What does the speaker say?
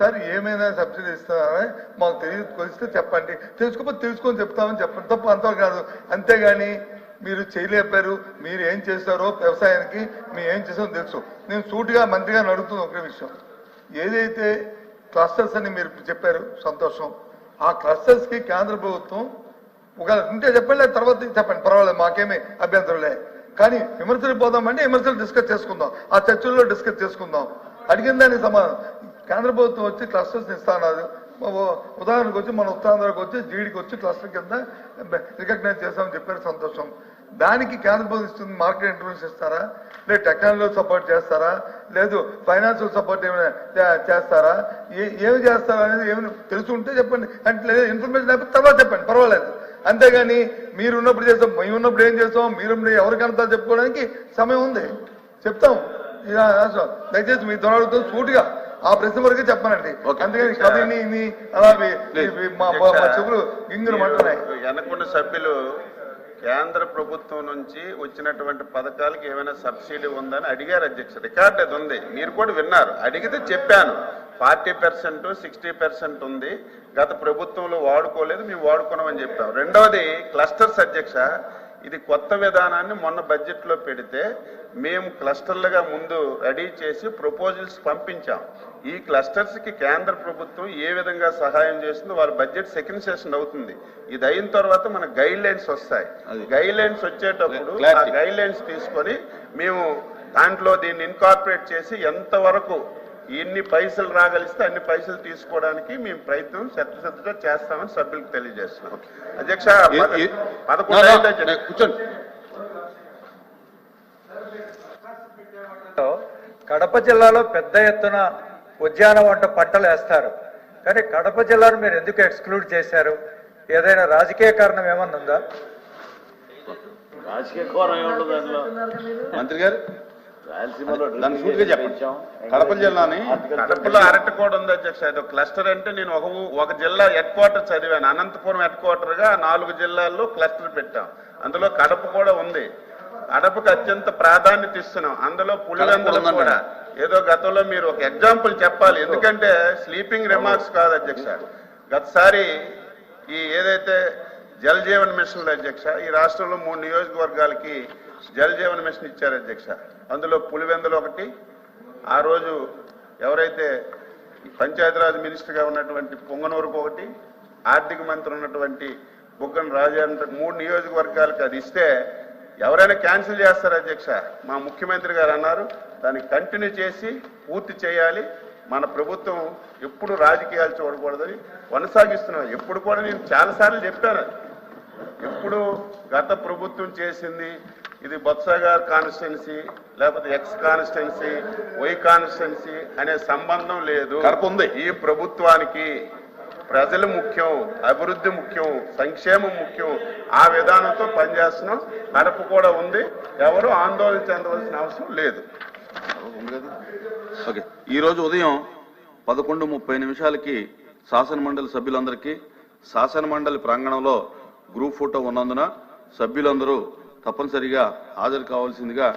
Sir ఏమైనా subsidy ఇస్తారా మాకు తెలిస్తే చెప్పండి, తెలుసుకోకపోతే తెలుసుకొని చెప్తామని చెప్పండి, తప్ప అంతా కాదు. అంతేగాని మీరు చేయలేపారు, మీరు ఏం చేస్తారో వ్యవసాయానికి మీరు ఏం చేస్తారో తెలుసు. నేను సూటిగా మంత్రిగా అడుగుతున్న ఒకే విషయం, ఏదైతే క్లస్టర్స్ అని మీరు చెప్పారు సంతోషం, ఆ క్లస్టర్స్ కి కేంద్ర ప్రభుత్వం ఒక ఉంటే చెప్పండి, తర్వాత చెప్పండి, పర్వాలేదు, మాకేమీ అభ్యంతరం లేదు. కానీ విమర్శలు పోదామంటే విమర్శలు డిస్కస్ చేసుకుందాం, ఆ చర్చల్లో డిస్కస్ చేసుకుందాం. అడిగిన దానికి సమాధానం కేంద్ర ప్రభుత్వం వచ్చి క్లస్టర్స్ ఇస్తాన్నారు. ఉదాహరణకు వచ్చి మన ఉత్తరాంధ్రకు వచ్చి జీడికి వచ్చి క్లస్టర్ కింద రికగ్నైజ్ చేస్తామని చెప్పారు సంతోషం. దానికి కేంద్ర ప్రభుత్వం ఇస్తుంది మార్కెట్ ఇంటర్వ్యూస్ ఇస్తారా, లేదు టెక్నాలజీ సపోర్ట్ చేస్తారా, లేదు ఫైనాన్షియల్ సపోర్ట్ ఏమైనా చేస్తారా, ఏమి చేస్తారా అనేది ఏమైనా తెలుసుంటే చెప్పండి. అంటే లేదు ఇన్ఫర్మేషన్ లేకపోతే తర్వాత చెప్పండి, పర్వాలేదు. అంతేగాని మీరు ఉన్నప్పుడు చేస్తాం, మేము ఉన్నప్పుడు ఏం చేస్తాం, మీరు ఎవరికంతా చెప్పుకోవడానికి సమయం ఉంది, చెప్తాం. దయచేసి మీ దొరకతో సూటిగా ఆ ప్రశ్న వరకే చెప్పానండి. అందుకని కవిని అలా మా చెవులు గింగులు మంటున్నాయి. వెనకున్న సభ్యులు కేంద్ర ప్రభుత్వం నుంచి వచ్చినటువంటి పథకాలకు ఏమైనా సబ్సిడీ ఉందని అడిగారు అధ్యక్ష, రికార్డు అది ఉంది, మీరు కూడా విన్నారు. అడిగితే చెప్పాను 40%, 60% ఉంది, గత ప్రభుత్వంలో వాడుకోలేదు, మేము వాడుకున్నామని చెప్పాం. రెండవది క్లస్టర్స్ అధ్యక్ష, ఇది కొత్త విధానాన్ని మొన్న బడ్జెట్లో పెడితే మేము క్లస్టర్లుగా ముందు రెడీ చేసి ప్రపోజల్స్ పంపించాం. ఈ క్లస్టర్స్ కి కేంద్ర ప్రభుత్వం ఏ విధంగా సహాయం చేస్తుందో వారి బడ్జెట్ సెకండ్ సెషన్ అవుతుంది. ఇది అయిన తర్వాత మన గైడ్ లైన్స్ వస్తాయి. గైడ్ లైన్స్ వచ్చేటప్పుడు ఆ గైడ్ లైన్స్ తీసుకొని మేము దాంట్లో దీన్ని ఇన్కార్పొరేట్ చేసి ఎంతవరకు ఎన్ని పైసలు రాగలిస్తే అన్ని పైసలు తీసుకోవడానికి మేము ప్రయత్నం శక్తిగా చేస్తామని సభ్యులకు తెలియజేస్తున్నాం. అధ్యక్ష 11 కూర్చోండి. కడప జిల్లాలో పెద్ద ఎత్తున ఉద్యాన పంటలు వేస్తారు, కానీ కడప జిల్లాను మీరు ఎందుకు ఎక్స్క్లూడ్ చేశారు? ఏదైనా రాజకీయ కారణం ఏమన్నా ఉందా? రాజకీయ కోణం ఏముండదు దానిలో. మంత్రి గారు రాయలసీమలో కడప జిల్లాని కడపలో అరటి కూడా ఉంది అధ్యక్ష. అది క్లస్టర్ అంటే నేను ఒక జిల్లా హెడ్ క్వార్టర్ చదివాను, అనంతపురం హెడ్ క్వార్టర్ గా 4 జిల్లాల్లో క్లస్టర్ పెట్టాం, అందులో కడప కూడా ఉంది. కడపకు అత్యంత ప్రాధాన్యత ఇస్తున్నాం. అందులో పులివెందులు కూడా ఏదో గతంలో మీరు ఒక ఎగ్జాంపుల్ చెప్పాలి, ఎందుకంటే స్లీపింగ్ రిమార్క్స్ కాదు అధ్యక్ష. గతసారి ఈ ఏదైతే జల్ జీవన్ మిషన్ అధ్యక్ష, ఈ రాష్ట్రంలో 3 నియోజకవర్గాలకి జల్ జీవన్ మిషన్ ఇచ్చారు అధ్యక్ష. అందులో పులివెందులు ఒకటి, ఆ రోజు ఎవరైతే పంచాయతీరాజ్ మినిస్టర్గా ఉన్నటువంటి పొంగనూరుకు ఒకటి, ఆర్థిక మంత్రి ఉన్నటువంటి బుగ్గన రాజేంద్ర 3 నియోజకవర్గాలకి అది ఇస్తే ఎవరైనా క్యాన్సిల్ చేస్తారు అధ్యక్ష. మా ముఖ్యమంత్రి గారు అన్నారు దాన్ని కంటిన్యూ చేసి పూర్తి చేయాలి, మన ప్రభుత్వం ఎప్పుడు రాజకీయాలు చూడకూడదని కొనసాగిస్తున్నాం. ఎప్పుడు కూడా నేను చాలాసార్లు చెప్పాను, ఎప్పుడు గత ప్రభుత్వం చేసింది ఇది బొత్స గారి కాన్స్టిట్యున్సీ లేకపోతే ఎక్స్ కాన్స్టిట్యున్సీ వై కాన్స్టిట్యున్సీ అనే సంబంధం లేదు. ఈ ప్రభుత్వానికి ప్రజలు ముఖ్యం, అభివృద్ధి ముఖ్యం, సంక్షేమం ముఖ్యం. ఆ విధానంతో పనిచేస్తున్నాం. కడప కూడా ఉంది, ఎవరు ఆందోళన చెందవలసిన అవసరం లేదు. ఓకే, ఈరోజు ఉదయం 11:30 శాసనమండలి సభ్యులందరికీ శాసనమండలి ప్రాంగణంలో గ్రూప్ ఫోటో ఉన్నందున సభ్యులందరూ తప్పనిసరిగా హాజరు కావాల్సిందిగా